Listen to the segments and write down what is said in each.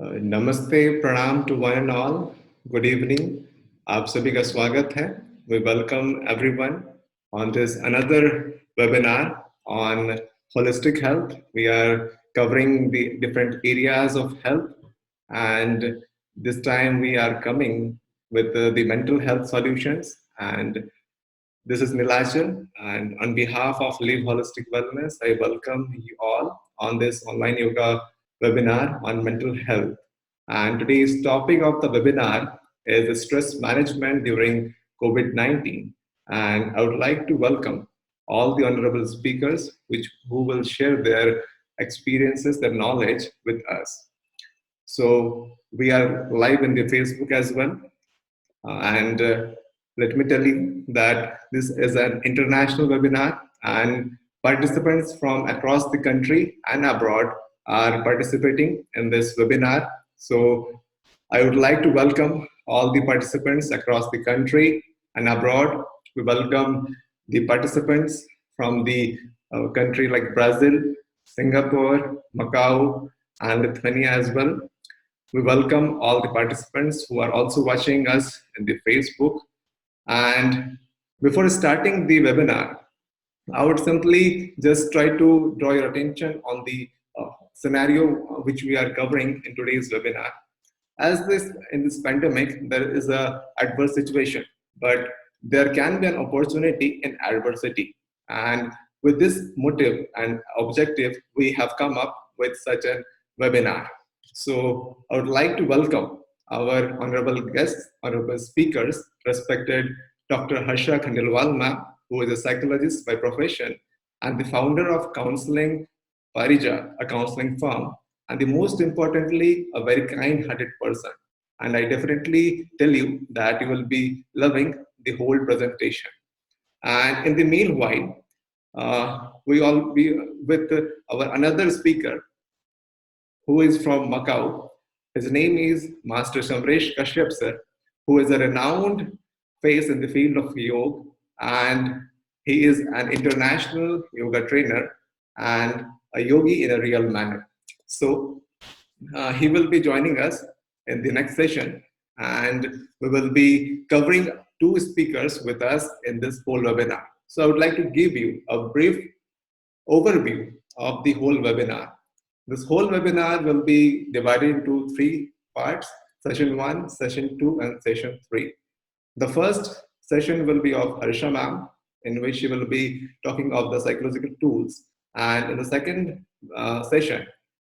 नमस्ते प्रणाम to one and all good evening आप सभी का स्वागत है we welcome everyone on this another webinar on holistic health. We are covering the different areas of health, and this time we are coming with the mental health solutions. And this is Nilachal, and on behalf of Live Holistic Wellness, I welcome you all on this online yoga webinar on mental health. And today's topic of the webinar is stress management during COVID 19. And I would like to welcome all the honorable speakers who will share their experiences, their knowledge with us. So we are live in the Facebook as well. And let me tell you that this is an international webinar, and participants from across the country and abroad are participating in this webinar. So I would like to welcome all the participants across the country and abroad. We welcome the participants from the country like Brazil, Singapore, Macau, and Lithuania as well. We welcome all the participants who are also watching us in the Facebook. And before starting the webinar, I would simply just try to draw your attention on the scenario which we are covering in today's webinar. As this in this pandemic, there is a adverse situation, but there can be an opportunity in adversity. And with this motive and objective, we have come up with such a webinar. So I would like to welcome our honorable guests, honorable speakers, respected Dr. Harsha Khandelwal ma'am, who is a psychologist by profession and the founder of Counseling Parija, a counseling firm, and the most importantly, a very kind-hearted person. And I definitely tell you that you will be loving the whole presentation. And in the meanwhile, we all be with our another speaker who is from Macau. His name is Master Samresh Kashyap sir, who is a renowned face in the field of yoga, and he is an international yoga trainer and a yogi in a real manner. So he will be joining us in the next session, and we will be covering two speakers with us in this whole webinar. So I would like to give you a brief overview of the whole webinar. This whole webinar will be divided into three parts: session 1, session 2, and session 3. The first session will be of Harsha ma'am, in which she will be talking of the psychological tools. And in the second session,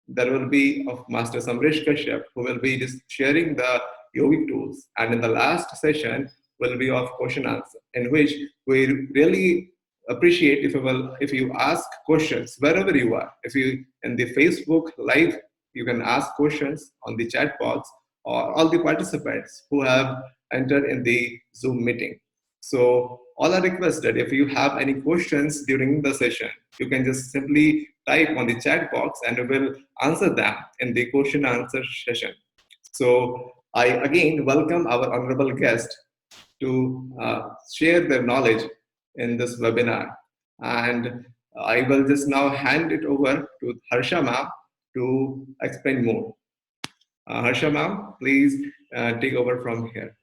there will be of Master Samresh Kashyap, who will be just sharing the yogic tools. And in the last session will be of question answer, in which we really appreciate if you ask questions wherever you are. If you in the Facebook live, you can ask questions on the chat box, or all the participants who have entered in the Zoom meeting. So all are requested, if you have any questions during the session, you can just simply type on the chat box and we will answer them in the question answer session. So I again welcome our honorable guest to share their knowledge in this webinar. And I will just now hand it over to Harsha ma'am to explain more. Harsha ma'am, please take over from here.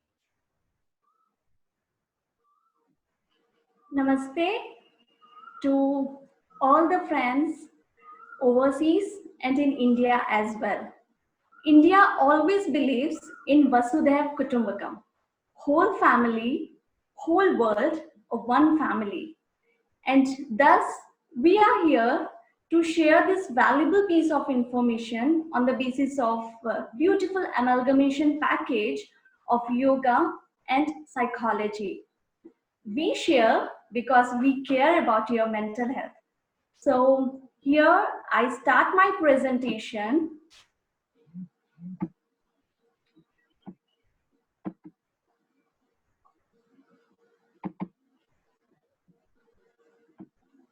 Namaste to all the friends overseas and in India as well. India always believes in Vasudhaiv Kutumbakam, whole family, whole world of one family. And thus, we are here to share this valuable piece of information on the basis of beautiful amalgamation package of yoga and psychology. We share because we care about your mental health. So here I start my presentation.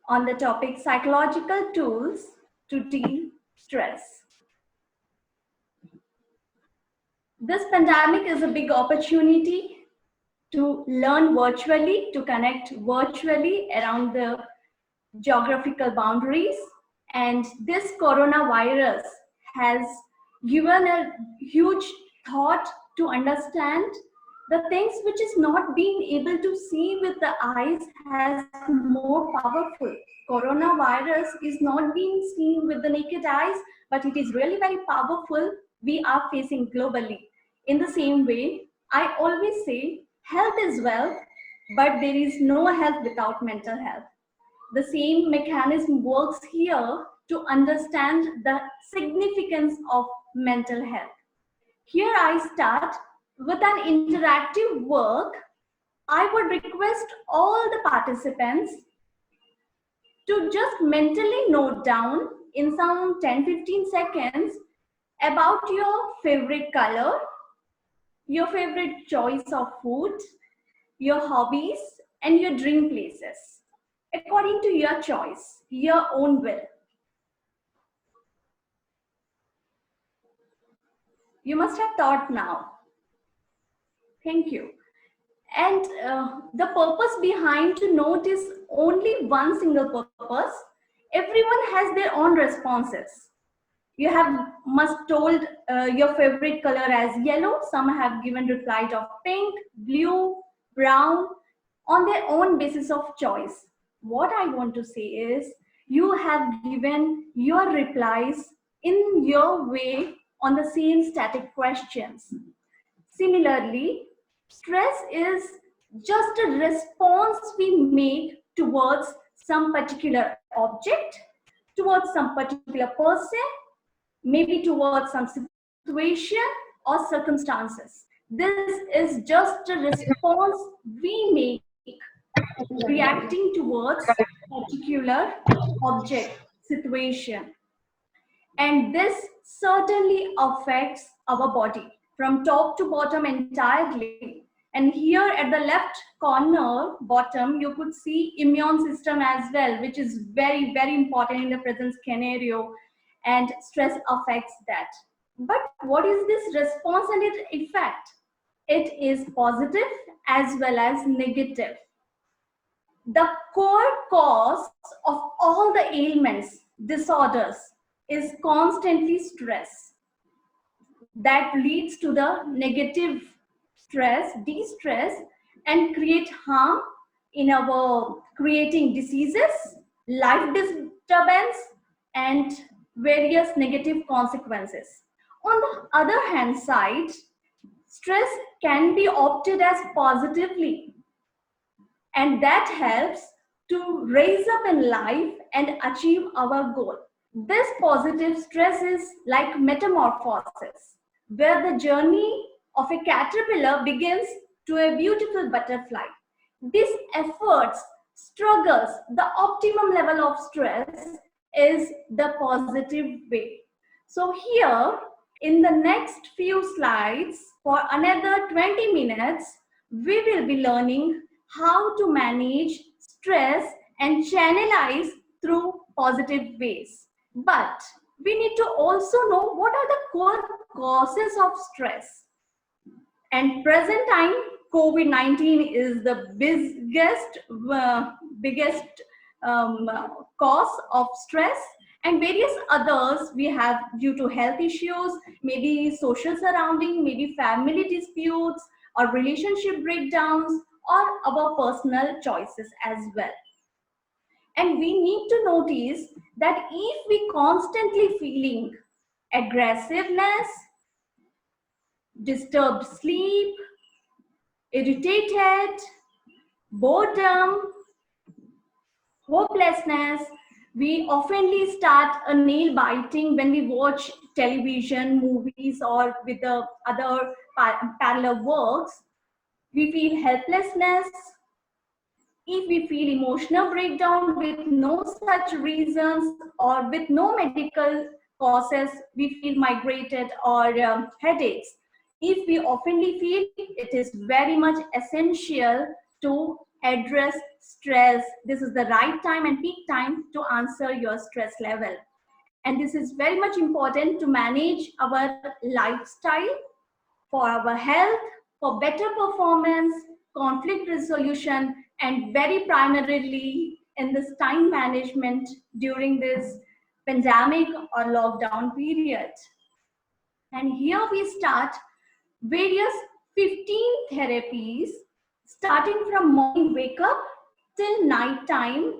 On the topic psychological tools to deal stress. This pandemic is a big opportunity to learn virtually, to connect virtually around the geographical boundaries. And this coronavirus has given a huge thought to understand the things which is not being able to see with the eyes has more powerful. Coronavirus is not being seen with the naked eyes, but it is really very powerful we are facing globally. In the same way, I always say health is wealth, but there is no health without mental health. The same mechanism works here to understand the significance of mental health. Here I start with an interactive work. I would request all the participants to just mentally note down in some 10-15 seconds about your favorite color, your favorite choice of food, your hobbies, and your dream places, according to your choice, your own will. You must have thought now. Thank you. And the purpose behind to note is only one single purpose. Everyone has their own responses. You have must told your favorite color as yellow. Some have given reply of pink, blue, brown on their own basis of choice. What I want to say is you have given your replies in your way on the same static questions. Similarly, stress is just a response we make towards some particular object, towards some particular person, maybe towards some situation or circumstances. This is just a response we make reacting towards particular object, situation. And this certainly affects our body from top to bottom entirely. And here at the left corner bottom, you could see immune system as well, which is very, very important in the present scenario, and stress affects that. But what is this response and its effect? It is positive as well as negative. The core cause of all the ailments, disorders, is constantly stress. That leads to the negative stress, de-stress, and create harm in our creating diseases, life disturbance, and various negative consequences. On the other hand side, stress can be opted as positively, and that helps to raise up in life and achieve our goal. This positive stress is like metamorphosis, where the journey of a caterpillar begins to a beautiful butterfly. This efforts, struggles, the optimum level of stress is the positive way. So here, in the next few slides, for another 20 minutes, we will be learning how to manage stress and channelize through positive ways. But we need to also know what are the core causes of stress. And present time, COVID-19 is the biggest cause of stress, and various others we have due to health issues, maybe social surrounding, maybe family disputes or relationship breakdowns, or our personal choices as well. And we need to notice that if we constantly feeling aggressiveness, disturbed sleep, irritated, boredom, hopelessness, we oftenly start a nail biting when we watch television, movies, or with the other parallel works. We feel helplessness. If we feel emotional breakdown with no such reasons or with no medical causes, we feel migrated or headaches. If we oftenly feel, it is very much essential to address stress. This is the right time and peak time to answer your stress level. And this is very much important to manage our lifestyle for our health, for better performance, conflict resolution, and very primarily in this time management during this pandemic or lockdown period. And here we start various 15 therapies starting from morning wake up till night time,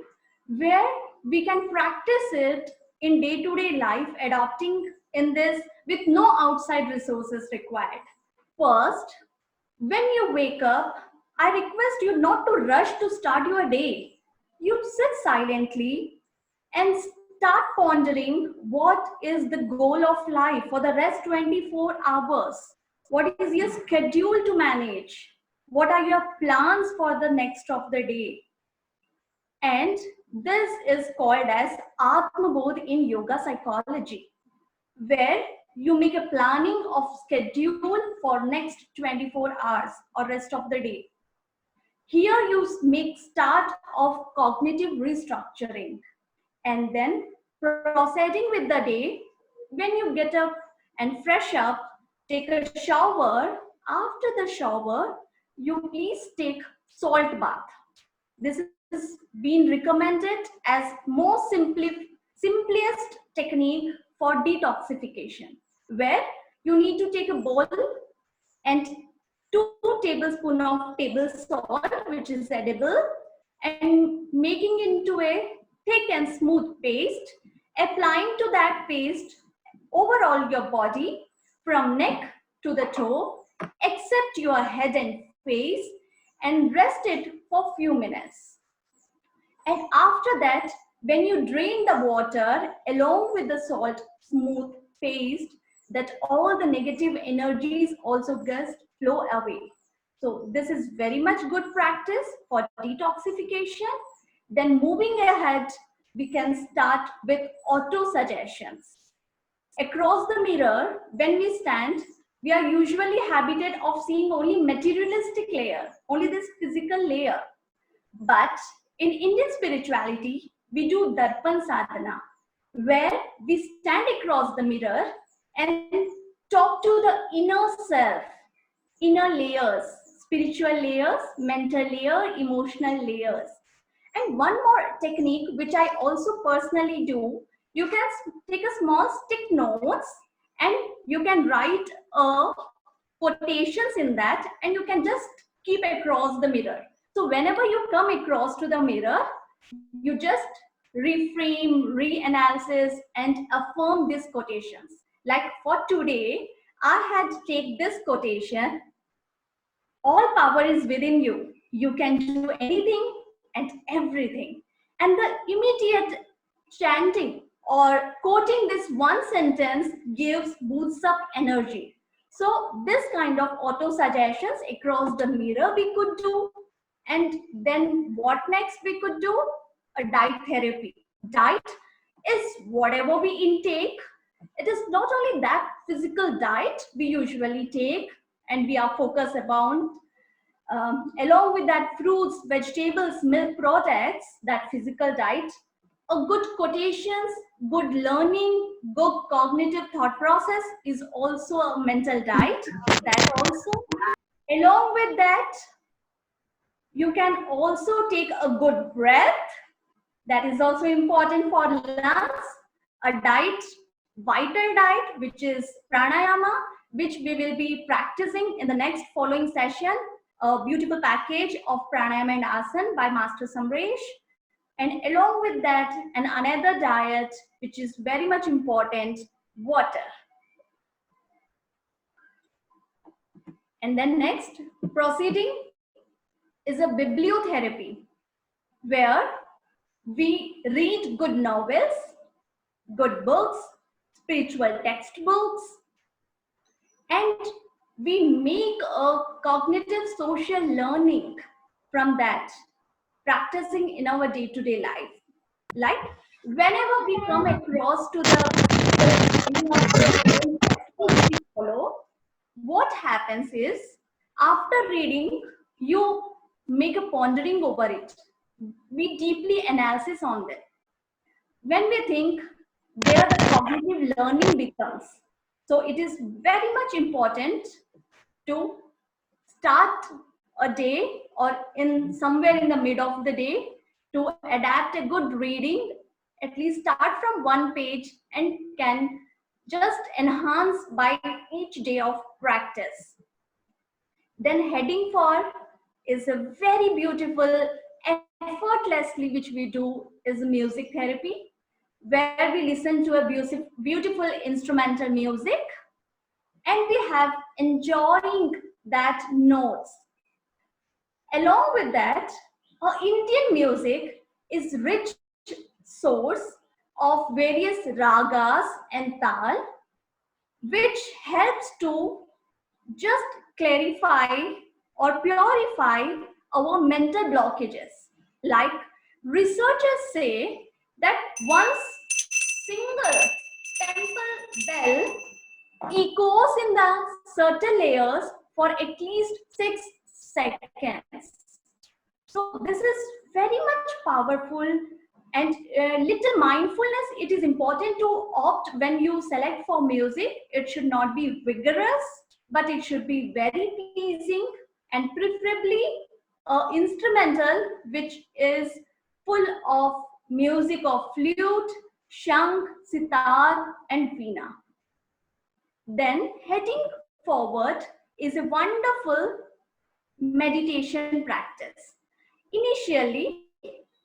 where we can practice it in day-to-day life, adopting in this with no outside resources required. First, when you wake up, I request you not to rush to start your day. You sit silently and start pondering what is the goal of life for the rest 24 hours. What is your schedule to manage? What are your plans for the next of the day? And this is called as Atma Bodh in yoga psychology, where you make a planning of schedule for next 24 hours or rest of the day. Here you make start of cognitive restructuring, and then proceeding with the day. When you get up and fresh up, take a shower. After the shower, you please take salt bath. This is being recommended as most simplest technique for detoxification, where you need to take a bowl and 2 tablespoons of table salt, which is edible, and making into a thick and smooth paste, applying to that paste overall your body from neck to the toe, except your head and face, and rest it for few minutes. And after that, when you drain the water along with the salt smooth paste, that all the negative energies also just flow away. So this is very much good practice for detoxification. Then moving ahead, we can start with auto suggestions. Across the mirror, when we stand, we are usually habited of seeing only materialistic layer, only this physical layer. But in Indian spirituality, we do Darpan Sadhana, where we stand across the mirror and talk to the inner self, inner layers, spiritual layers, mental layer, emotional layers. And one more technique, which I also personally do, you can take a small stick notes and you can write quotations in that, and you can just keep across the mirror. So whenever you come across to the mirror, you just reframe, reanalysis, and affirm these quotations. Like for today, I had to take this quotation: all power is within you. You can do anything and everything. And the immediate chanting or quoting this one sentence gives boosts up energy. So this kind of auto suggestions across the mirror we could do. And then what next we could do? A diet therapy. Diet is whatever we intake. It is not only that physical diet we usually take and we are focused about, along with that fruits, vegetables, milk products, that physical diet, a good quotations, good learning, good cognitive thought process is also a mental diet. That also, along with that, you can also take a good breath. That is also important for lungs. A diet, vital diet, which is pranayama, which we will be practicing in the next following session. A beautiful package of pranayama and asana by Master Samresh. And along with that, and another diet, which is very much important, water. And then next, proceeding is a bibliotherapy, where we read good novels, good books, spiritual textbooks, and we make a cognitive social learning from that, practicing in our day-to-day life. Like whenever we come across to the textbooks we follow, what happens is after reading, you make a pondering over it. We deeply analysis on that. When we think, where the cognitive learning becomes. So it is very much important to start a day or in somewhere in the mid of the day to adapt a good reading, at least start from one page and can just enhanced by each day of practice. Then heading for is a very beautiful, effortlessly which we do is music therapy, where we listen to a beautiful instrumental music and we have enjoying that notes. Along with that, Indian music is rich source of various ragas and tal, which helps to just clarify or purify our mental blockages. Like researchers say that one single temple bell echoes in the certain layers for at least 6 seconds. So this is very much powerful, and little mindfulness, it is important to opt when you select for music. It should not be vigorous, but it should be very pleasing and preferably instrumental, which is full of music of flute, shank, sitar and veena. Then heading forward is a wonderful meditation practice. Initially,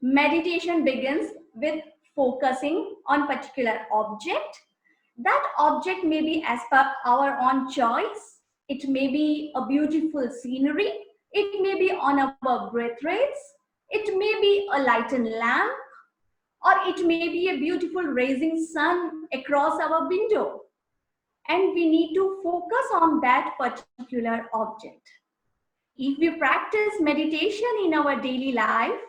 meditation begins with focusing on particular object. That object may be as per our own choice. It may be a beautiful scenery. It may be on our breath rates. It may be a lighted lamp, or it may be a beautiful rising sun across our window. And we need to focus on that particular object. If we practice meditation in our daily life,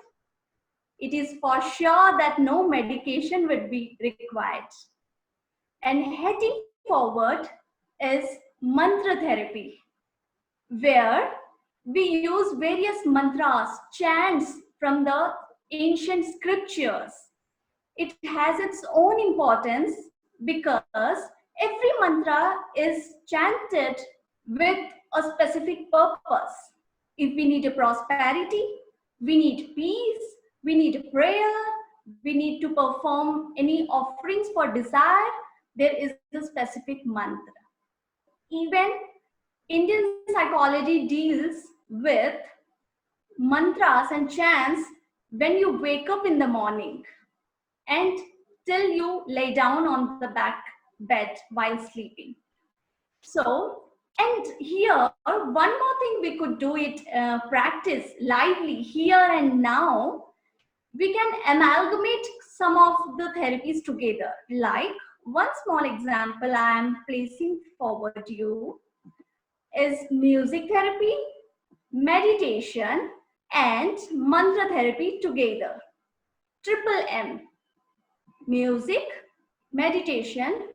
it is for sure that no medication would be required. And heading forward is mantra therapy, where we use various mantras, chants from the ancient scriptures. It has its own importance because every mantra is chanted with a specific purpose. If we need a prosperity, we need peace, we need prayer, we need to perform any offerings for desire, there is a specific mantra. Even Indian psychology deals with mantras and chants when you wake up in the morning and till you lay down on the back bed while sleeping. So, and here, one more thing we could do it, practice lively here and now. We can amalgamate some of the therapies together. Like one small example I am placing forward to you is music therapy, meditation, and mantra therapy together. Triple M: music, meditation,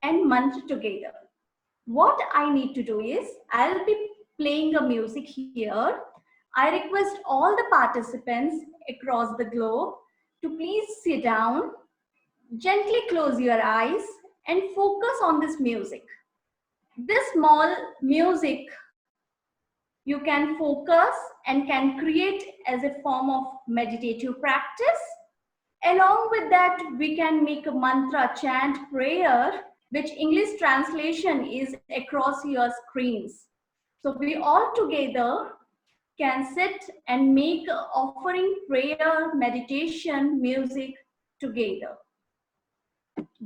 and mantra together. What I need to do is, I'll be playing a music here. I request all the participants across the globe to please sit down, gently close your eyes and focus on this music. This small music you can focus and can create as a form of meditative practice. Along with that, we can make a mantra, chant, prayer, which English translation is across your screens. So we all together can sit and make offering, prayer, meditation, music together.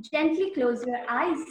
Gently close your eyes.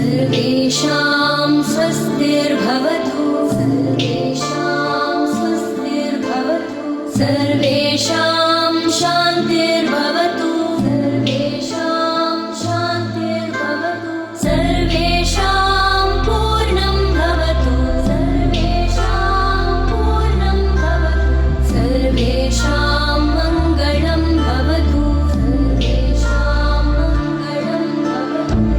सर्वेषां स्वस्तिर्भवतु, सर्वेषां स्वस्तिर्भवतु, सर्वेषां शान्तिर्भवतु, सर्वेषां शान्तिर्भवतु, सर्वेषां पूर्णं भवतु, सर्वेषां पूर्णं भवतु, सर्वेषां मङ्गलं भवतु, सर्वेषां मङ्गलं भवतु।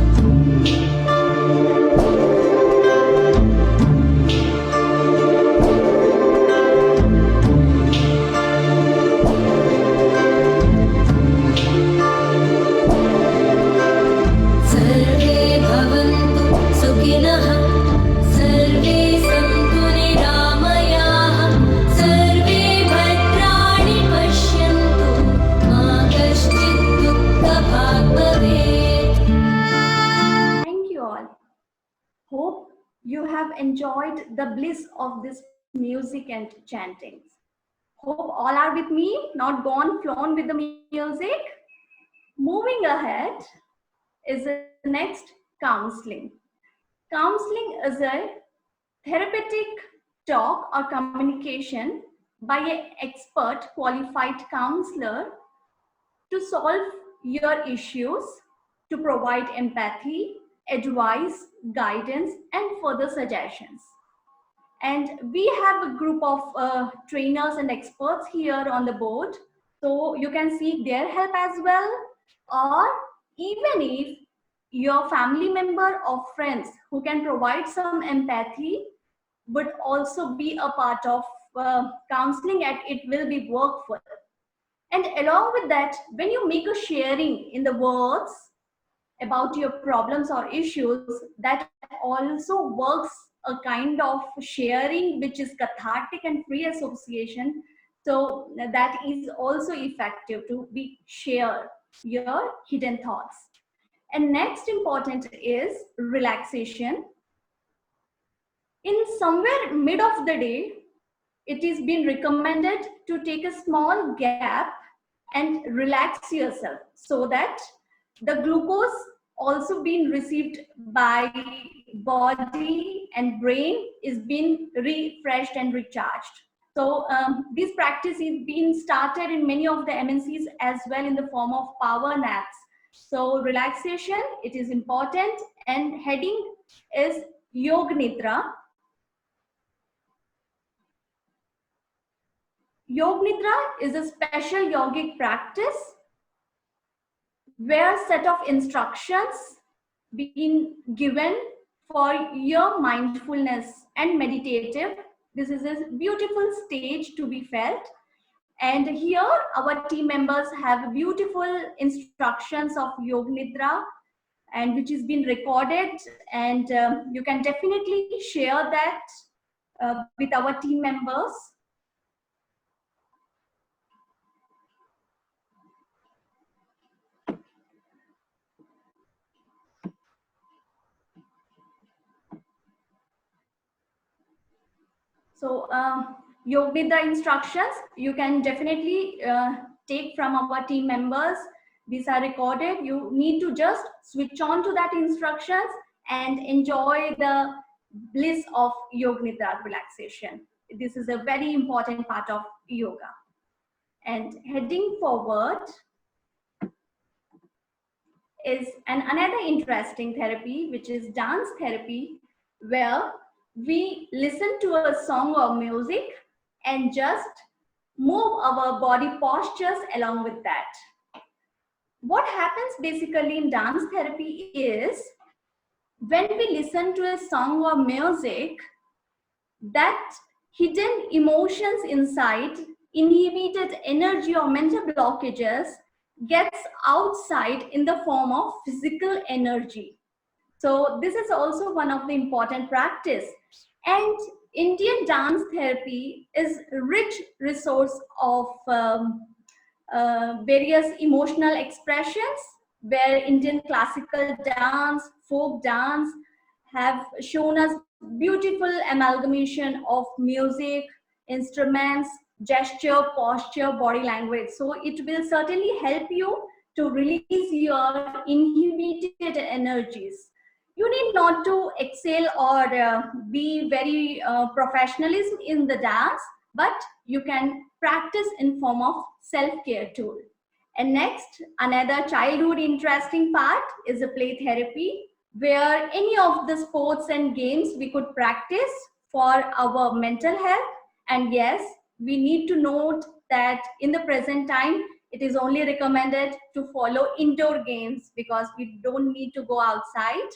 enjoyed the bliss of this music and chantings. Hope all are with me, not gone flown with the music. Moving ahead is the next counseling. Counseling is a therapeutic talk or communication by an expert qualified counselor to solve your issues, to provide empathy, advice, guidance, and further suggestions. And we have a group of trainers and experts here on the board. So you can seek their help as well. Or even if your family member or friends who can provide some empathy would also be a part of counseling, and it will be workful. And along with that, when you make a sharing in the words about your problems or issues, that also works a kind of sharing which is cathartic and free association. So that is also effective to be share your hidden thoughts. And next important is relaxation. In somewhere mid of the day, it is been recommended to take a small gap and relax yourself so that the glucose also being received by body and brain is being refreshed and recharged. So this practice is being started in many of the MNCs as well in the form of power naps. So relaxation, it is important, and heading is Yog Nidra. Yog Nidra is a special yogic practice where a set of instructions being given for your mindfulness and meditative. This is a beautiful stage to be felt. And here our team members have beautiful instructions of Yog Nidra, and which is been recorded, and you can definitely share that with our team members. So Yog Nidra instructions, you can definitely take from our team members. These are recorded. You need to just switch on to that instructions and enjoy the bliss of Yog Nidra relaxation. This is a very important part of yoga. And heading forward is another interesting therapy, which is dance therapy, where we listen to a song or music and just move our body postures along with that. What happens basically in dance therapy is when we listen to a song or music, that hidden emotions inside, inhibited energy or mental blockages gets outside in the form of physical energy. So this is also one of the important practice. And Indian dance therapy is a rich resource of various emotional expressions, where Indian classical dance, folk dance have shown us beautiful amalgamation of music, instruments, gesture, posture, body language. So it will certainly help you to release your inhibited energies. You need not to excel or be very professionalism in the dance, but you can practice in form of self-care tool. And next, another childhood interesting part is a play therapy, where any of the sports and games we could practice for our mental health. And yes, we need to note that in the present time, it is only recommended to follow indoor games because we don't need to go outside.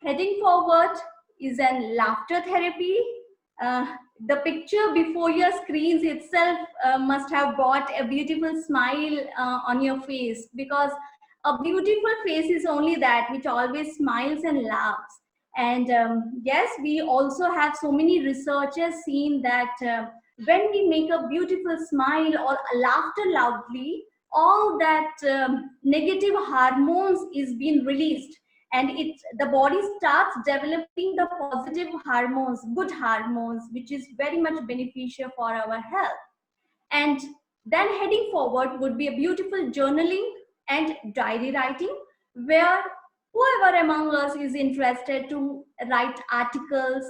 Heading forward is an laughter therapy. The picture before your screens itself must have brought a beautiful smile on your face, because a beautiful face is only that which always smiles and laughs. And yes, we also have so many researchers seen that when we make a beautiful smile or laughter loudly, all that negative hormones is being released, and the body starts developing the positive hormones, good hormones, which is very much beneficial for our health. And then heading forward would be a beautiful journaling and diary writing, where whoever among us is interested to write articles,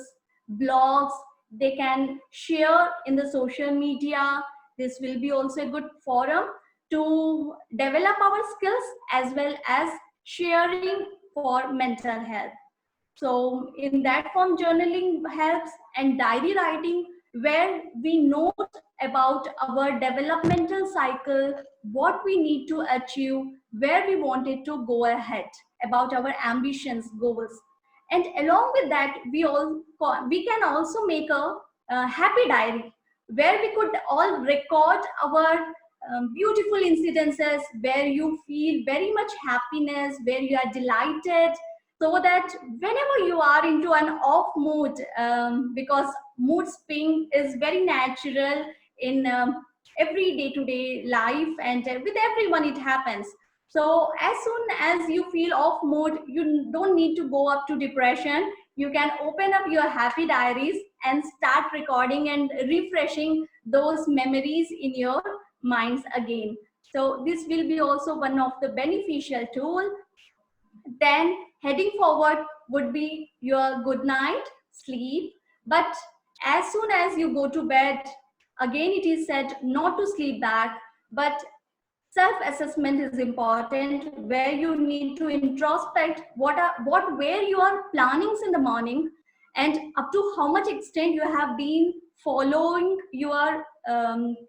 blogs, they can share in the social media. This will be also a good forum to develop our skills as well as sharing for mental health. So in that form, journaling helps, and diary writing, where we note about our developmental cycle, what we need to achieve, where we wanted to go ahead, about our ambitions, goals. And along with that, we can also make a happy diary, where we could all record our beautiful incidences, where you feel very much happiness, where you are delighted, so that whenever you are into an off mood, because mood swing is very natural in every day-to-day life, and with everyone it happens. So as soon as you feel off mood, you don't need to go up to depression. You can open up your happy diaries and start recording and refreshing those memories in your minds again. So this will be also one of the beneficial tool. Then heading forward would be your good night sleep. But as soon as you go to bed, again it is said not to sleep back, but self-assessment is important, where you need to introspect what were your plannings in the morning, and up to how much extent you have been following your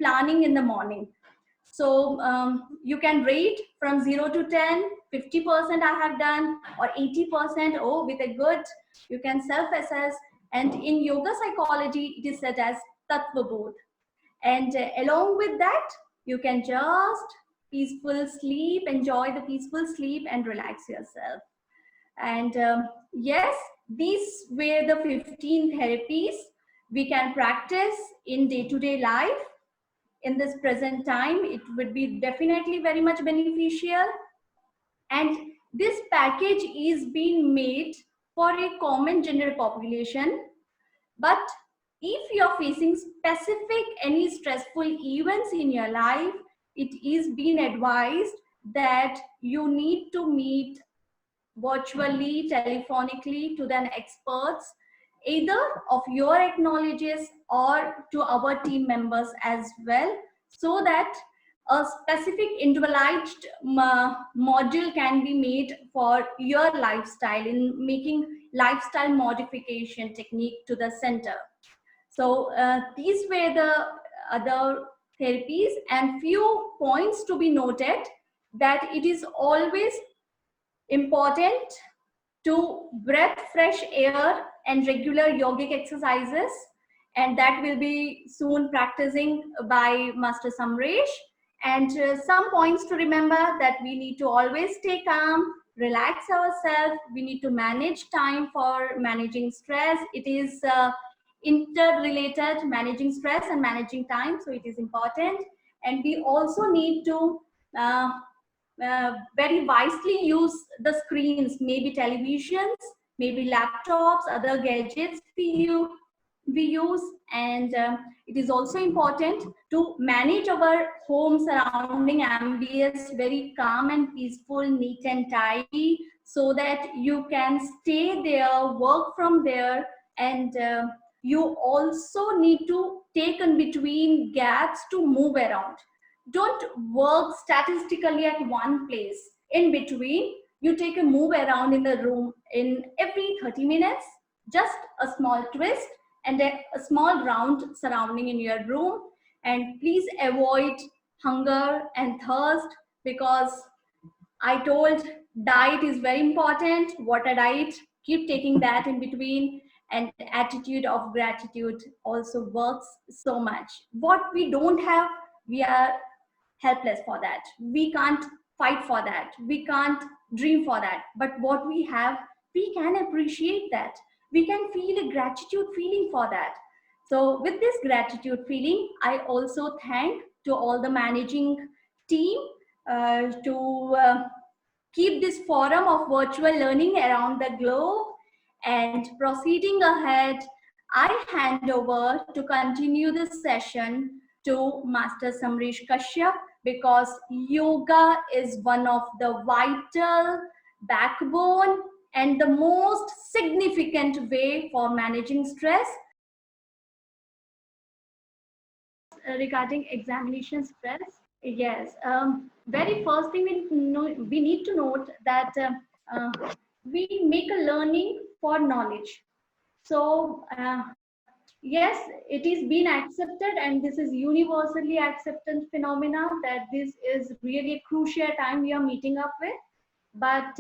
planning in the morning. So you can rate from 0 to 10, 50% I have done, or 80%, oh, with a good, you can self-assess. And in yoga psychology, it is said as Tattva Bodh. And along with that, you can just peaceful sleep, enjoy the peaceful sleep and relax yourself. And yes, these were the 15 therapies we can practice in day-to-day life. In this present time, it would be definitely very much beneficial. And this package is being made for a common general population. But if you're facing specific any stressful events in your life, it is being advised that you need to meet virtually, telephonically to the experts, either of your acknowledges or to our team members as well, so that a specific individualized module can be made for your lifestyle, in making lifestyle modification technique to the center. So these were the other therapies, and few points to be noted, that it is always important to breathe fresh air and regular yogic exercises, and that will be soon practicing by Master Samresh. And some points to remember, that we need to always stay calm, relax ourselves, we need to manage time for managing stress. It is interrelated, managing stress and managing time, so it is important. And we also need to very wisely use the screens, maybe televisions, maybe laptops, other gadgets we use. And it is also important to manage our home surrounding ambience very calm and peaceful, neat and tidy, so that you can stay there, work from there. And you also need to take in between gaps to move around. Don't work statistically at one place. In between, you take a move around in the room in every 30 minutes, just a small twist and a small round surrounding in your room. And please avoid hunger and thirst, because I told diet is very important. Water diet, keep taking that in between. And attitude of gratitude also works so much. What we don't have, we are helpless for that. We can't fight for that. We can't dream for that. But what we have, we can appreciate that. We can feel a gratitude feeling for that. So with this gratitude feeling, I also thank to all the managing team to keep this forum of virtual learning around the globe. And proceeding ahead, I hand over to continue this session to Master Samrish Kashyap, because yoga is one of the vital backbone and the most significant way for managing stress. Regarding examination stress, yes, very first thing we need to note that we make a learning for knowledge. So yes, it is being accepted, and this is universally accepted phenomena, that this is really a crucial time we are meeting up with. But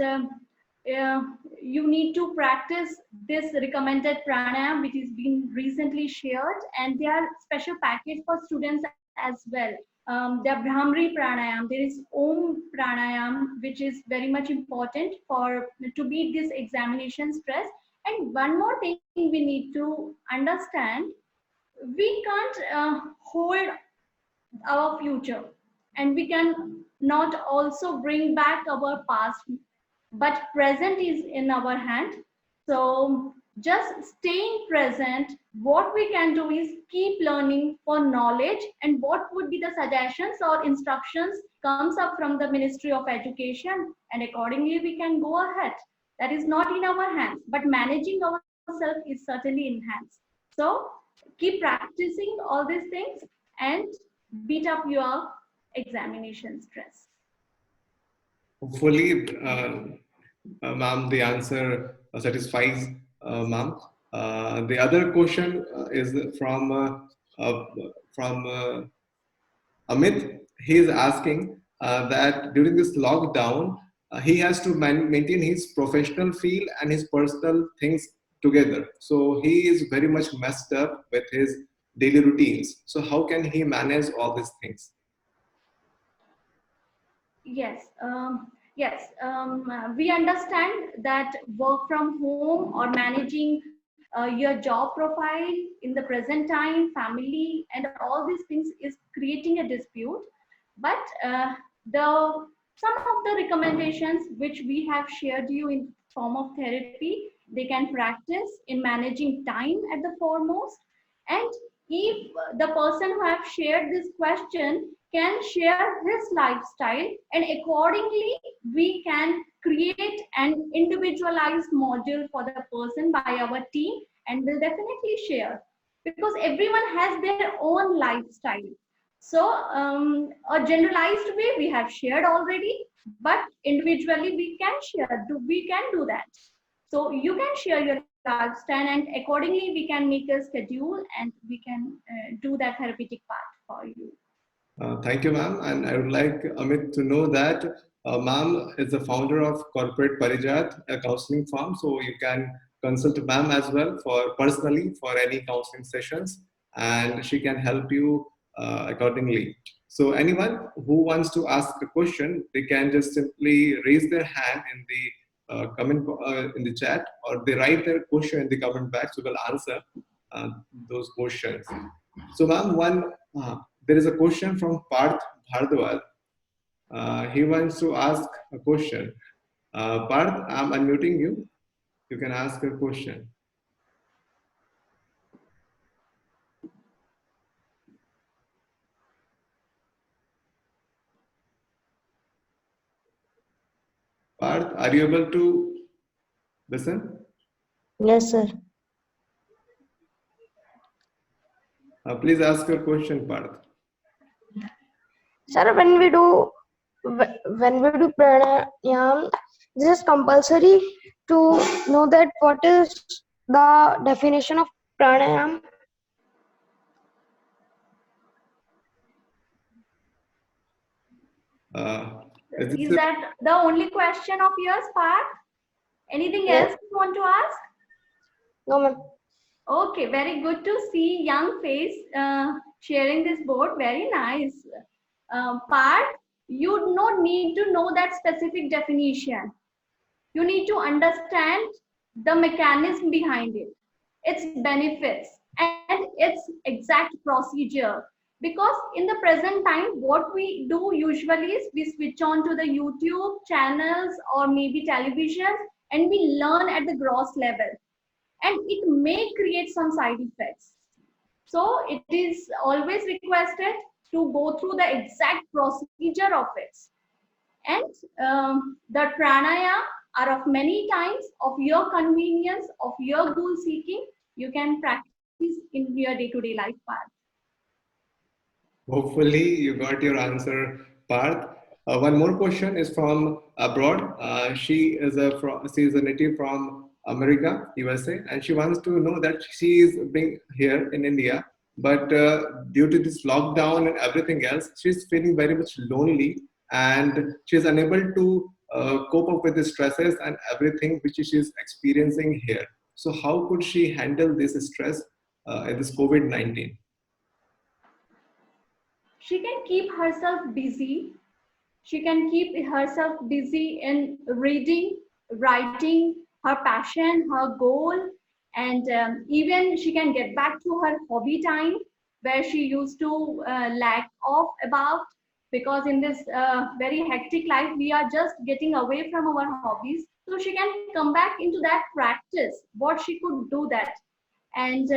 you need to practice this recommended pranayam, which is being recently shared, and there are special package for students as well. The Brahmari pranayam, there is Om pranayam, which is very much important for to beat this examination stress. And one more thing we need to understand, we can't hold our future, and we can not also bring back our past, but present is in our hand. So just staying present, what we can do is keep learning for knowledge, and what would be the suggestions or instructions comes up from the Ministry of Education, and accordingly we can go ahead. That is not in our hands, but managing ourselves is certainly in hands. So keep practicing all these things and beat up your examination stress. Hopefully, ma'am, the answer satisfies ma'am. The other question is from Amit. He is asking that during this lockdown, he has to maintain his professional field and his personal things together. So he is very much messed up with his daily routines. So how can he manage all these things? Yes, we understand that work from home or managing your job profile in the present time, family, and all these things is creating a dispute. But the some of the recommendations which we have shared you in form of therapy, they can practice in managing time at the foremost. And if the person who have shared this question can share his lifestyle, and accordingly we can create an individualized module for the person by our team, and will definitely share, because everyone has their own lifestyle. So a generalized way we have shared already, but individually we can share, we can do that. So you can share your lifestyle, and accordingly we can make a schedule, and we can do that therapeutic part for you. Thank you, ma'am. And I would like Amit to know that ma'am is the founder of Corporate Parijat, a counseling firm. So you can consult ma'am as well for personally for any counseling sessions, and she can help you accordingly. So anyone who wants to ask a question, they can just simply raise their hand in the comment in the chat, or they write their question in the comment box. We will answer those questions. So, ma'am, there is a question from Parth Bhardwaj. He wants to ask a question. Parth, I'm unmuting you. You can ask a question. Parth, are you able to listen? Yes, sir. Please ask your question, Parth. Sir, when we do pranayam, this is compulsory to know that what is the definition of pranayam. Is that the only question of yours, Parth? Anything else you want to ask? No, ma'am. Okay, very good to see young face sharing this board. Very nice. Parth, you don't need to know that specific definition. You need to understand the mechanism behind it, its benefits, and its exact procedure. Because in the present time, what we do usually is we switch on to the YouTube channels or maybe television, and we learn at the gross level, and it may create some side effects. So it is always requested to go through the exact procedure of it. And the pranayama are of many times of your convenience, of your goal seeking. You can practice in your day-to-day life path. Hopefully, you got your answer, Parth. One more question is from abroad. She is a native from America, USA, and she wants to know that she is being here in India, but due to this lockdown and everything else, she's feeling very much lonely, and she's unable to cope up with the stresses and everything which she is experiencing here. So, how could she handle this stress in this COVID-19? She can keep herself busy. She can keep herself busy in reading, writing, her passion, her goal, and even she can get back to her hobby time where she used to lack off about, because in this very hectic life we are just getting away from our hobbies. So she can come back into that practice, what she could do that. And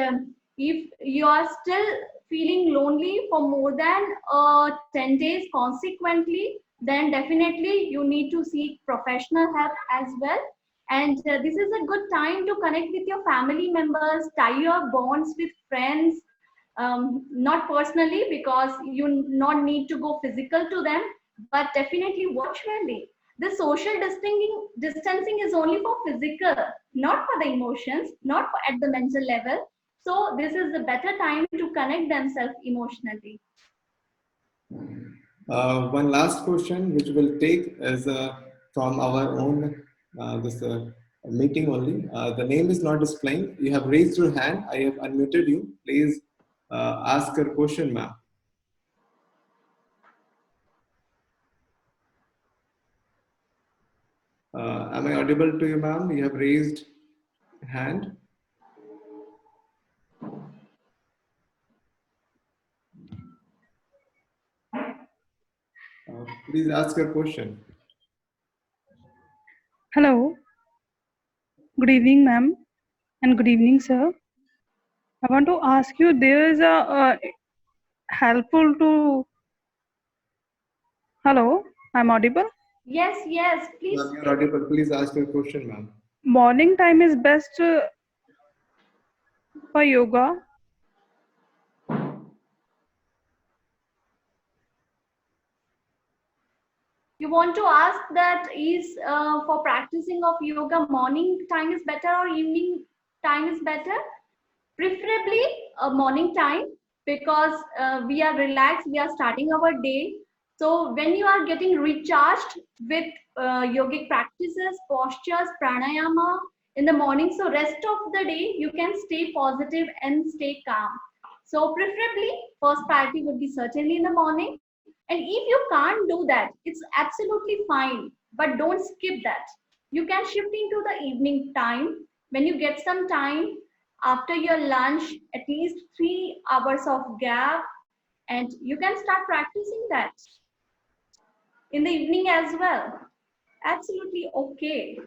if you are still feeling lonely for more than 10 days consequently, then definitely you need to seek professional help as well. And this is a good time to connect with your family members, tie your bonds with friends, not personally because you not need to go physical to them, but definitely virtually. The social distancing is only for physical, not for the emotions, not for at the mental level. So this is a better time to connect themselves emotionally. One last question, which we'll take is from our own this meeting only. The name is not displaying. You have raised your hand. I have unmuted you. Please ask your question, ma'am. Am I audible to you, ma'am? You have raised hand. Please ask your question. Hello. Good evening, ma'am, and good evening, sir. I want to ask you, there is a helpful to. Hello, I'm audible. Yes, please. Ma'am, you're audible. Please ask your question, ma'am. Morning time is best for yoga. You want to ask that is for practicing of yoga, morning time is better or evening time is better? Preferably a morning time, because we are relaxed, we are starting our day. So when you are getting recharged with yogic practices, postures, pranayama in the morning, so rest of the day you can stay positive and stay calm. So preferably first priority would be certainly in the morning. And if you can't do that, it's absolutely fine, but don't skip that. You can shift into the evening time when you get some time after your lunch, at least 3 hours of gap, and you can start practicing that in the evening as well. Absolutely okay.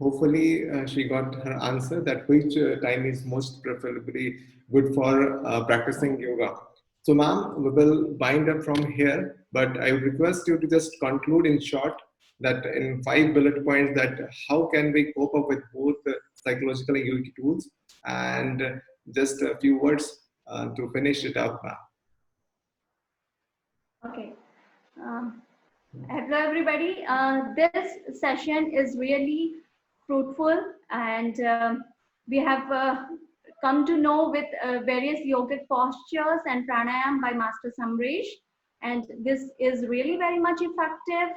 Hopefully, she got her answer that which time is most preferably good for practicing yoga. So, ma'am, we will wind up from here, but I would request you to just conclude in short that in 5 bullet points that how can we cope up with both psychological and yogic tools, and just a few words to finish it up, ma'am. Okay. Hello, everybody. This session is really fruitful, and we have come to know with various yogic postures and pranayam by Master Samresh, and this is really very much effective.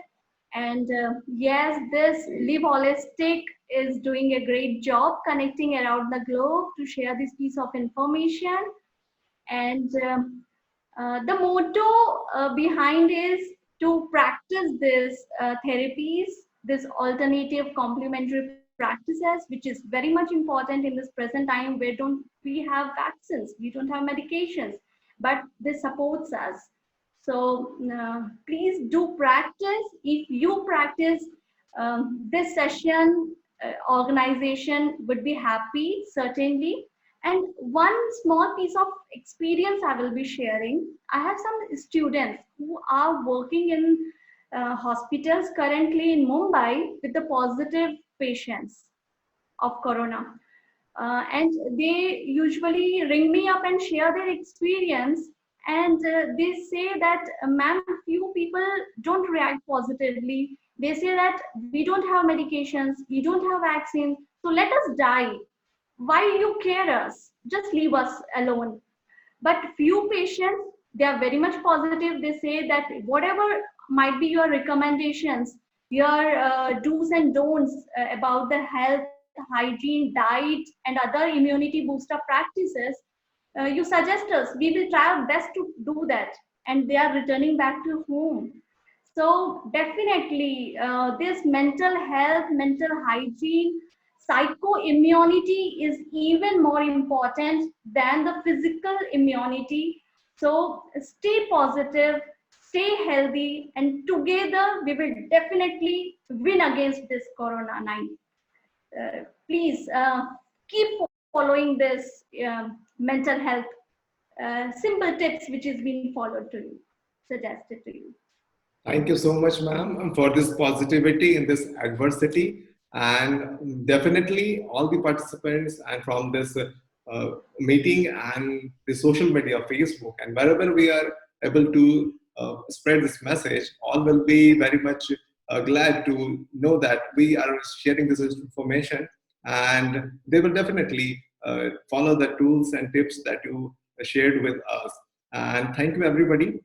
And yes, this Live Holistic is doing a great job connecting around the globe to share this piece of information. And the motto behind is to practice this therapies, this alternative complementary practices, which is very much important in this present time where we have vaccines, we don't have medications, but this supports us. So please do practice. If you practice this session, organization would be happy, certainly. And one small piece of experience I will be sharing. I have some students who are working in hospitals currently in Mumbai with the positive patients of corona. And they usually ring me up and share their experience. And they say that, ma'am, few people don't react positively. They say that we don't have medications, we don't have vaccines, so let us die. Why you care us? Just leave us alone. But few patients, they are very much positive. They say that whatever might be your recommendations, your do's and don'ts about the health, hygiene, diet, and other immunity booster practices, you suggest us. We will try our best to do that. And they are returning back to home. So definitely, this mental health, mental hygiene, psycho-immunity is even more important than the physical immunity. So stay positive, stay healthy, and together we will definitely win against this Corona-19. Please keep following this mental health simple tips which is being followed to you, suggested to you. Thank you so much, ma'am, for this positivity in this adversity. And definitely all the participants and from this meeting and the social media, Facebook, and wherever we are able to spread this message, all will be very much glad to know that we are sharing this information, and they will definitely follow the tools and tips that you shared with us. And thank you, everybody.